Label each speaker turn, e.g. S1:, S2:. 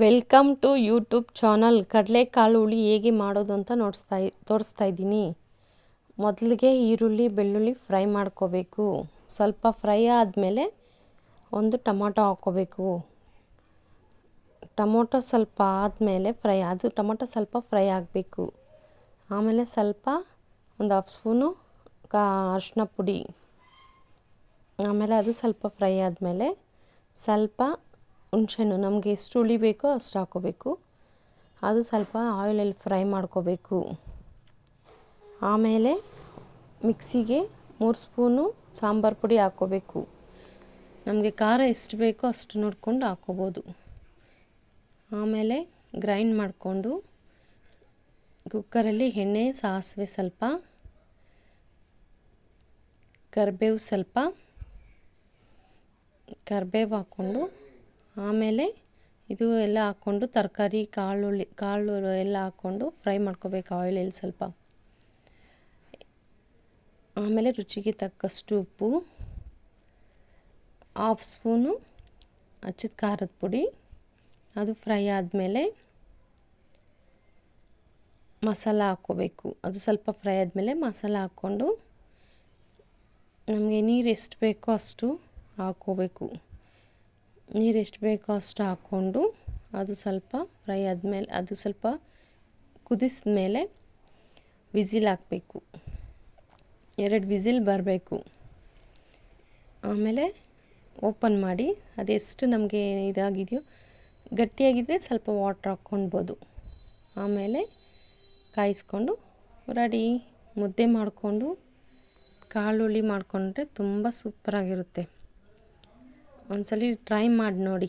S1: Welcome to YouTube channel. ಕಡಲೆಕಾಳು ಹುಳಿ ಹೇಗೆ ಮಾಡೋದು ಅಂತ ತೋರಿಸ್ತಾ ಇದ್ದೀನಿ. ಮೊದಲಿಗೆ ಈರುಳ್ಳಿ ಬೆಳ್ಳುಳ್ಳಿ ಫ್ರೈ ಮಾಡ್ಕೋಬೇಕು. ಸ್ವಲ್ಪ ಫ್ರೈ ಆದಮೇಲೆ ಒಂದು ಟೊಮೊಟೊ ಹಾಕ್ಕೋಬೇಕು. ಟೊಮೊಟೊ ಸ್ವಲ್ಪ ಆದಮೇಲೆ ಟೊಮೊಟೊ ಸ್ವಲ್ಪ ಫ್ರೈ ಆಗಬೇಕು. ಆಮೇಲೆ ಸ್ವಲ್ಪ ಒಂದು ಹಾಫ್ ಸ್ಪೂನು ಅರಿಶಿನ ಪುಡಿ. ಆಮೇಲೆ ಅದು ಸ್ವಲ್ಪ ಫ್ರೈ ಆದಮೇಲೆ ಸ್ವಲ್ಪ ಹುಣಸೆಹಣ್ಣು, ನಮಗೆ ಎಷ್ಟು ಹುಳಿ ಬೇಕೋ ಅಷ್ಟು ಹಾಕ್ಕೋಬೇಕು. ಅದು ಸ್ವಲ್ಪ ಆಯಿಲಲ್ಲಿ ಫ್ರೈ ಮಾಡ್ಕೋಬೇಕು. ಆಮೇಲೆ ಮಿಕ್ಸಿಗೆ 3 ಸ್ಪೂನು ಸಾಂಬಾರು ಪುಡಿ ಹಾಕ್ಕೋಬೇಕು. ನಮಗೆ ಖಾರ ಎಷ್ಟು ಬೇಕೋ ಅಷ್ಟು ನೋಡಿಕೊಂಡು ಹಾಕ್ಕೋಬೋದು. ಆಮೇಲೆ ಗ್ರೈಂಡ್ ಮಾಡಿಕೊಂಡು ಕುಕ್ಕರಲ್ಲಿ ಎಣ್ಣೆ, ಸಾಸಿವೆ, ಸ್ವಲ್ಪ ಕರಿಬೇವು ಹಾಕ್ಕೊಂಡು, ಆಮೇಲೆ ಇದು ಎಲ್ಲ ಹಾಕ್ಕೊಂಡು ತರಕಾರಿ ಕಾಳು ಎಲ್ಲ ಹಾಕ್ಕೊಂಡು ಫ್ರೈ ಮಾಡ್ಕೋಬೇಕು ಆಯಿಲಲ್ಲಿ ಸ್ವಲ್ಪ. ಆಮೇಲೆ ರುಚಿಗೆ ತಕ್ಕಷ್ಟು ಉಪ್ಪು, ಹಾಫ್ ಸ್ಪೂನು ಹಚ್ಚಿದ ಖಾರದ ಪುಡಿ. ಅದು ಫ್ರೈ ಆದಮೇಲೆ ಮಸಾಲ ಹಾಕ್ಕೋಬೇಕು. ಅದು ಸ್ವಲ್ಪ ಫ್ರೈ ಆದಮೇಲೆ ಮಸಾಲ ಹಾಕ್ಕೊಂಡು ನಮಗೆ ನೀರು ಎಷ್ಟು ಬೇಕೋ ಅಷ್ಟು ಹಾಕ್ಕೋಬೇಕು. ನೀರು ಎಷ್ಟು ಬೇಕೋ ಅಷ್ಟು ಹಾಕ್ಕೊಂಡು ಅದು ಸ್ವಲ್ಪ ಫ್ರೈ ಆದಮೇಲೆ ಅದು ಸ್ವಲ್ಪ ಕುದಿಸಿದ ಮೇಲೆ ವಿಸಿಲ್ ಹಾಕಬೇಕು. 2 ವಿಸಿಲ್ ಬರಬೇಕು. ಆಮೇಲೆ ಓಪನ್ ಮಾಡಿ ಅದೆಷ್ಟು ನಮಗೆ ಇದಾಗಿದೆಯೋ, ಗಟ್ಟಿಯಾಗಿದ್ದರೆ ಸ್ವಲ್ಪ ವಾಟ್ರ್ ಹಾಕ್ಕೊಳ್ಬೋದು. ಆಮೇಲೆ ಕಾಯಿಸ್ಕೊಂಡು ರೆಡಿ. ಮುದ್ದೆ ಮಾಡಿಕೊಂಡು ಕಾಳುಳ್ಳಿ ಮಾಡಿಕೊಂಡ್ರೆ ತುಂಬ ಸೂಪರಾಗಿರುತ್ತೆ. ಒಂದ್ಸಲ ಟ್ರೈ ಮಾಡಿ ನೋಡಿ.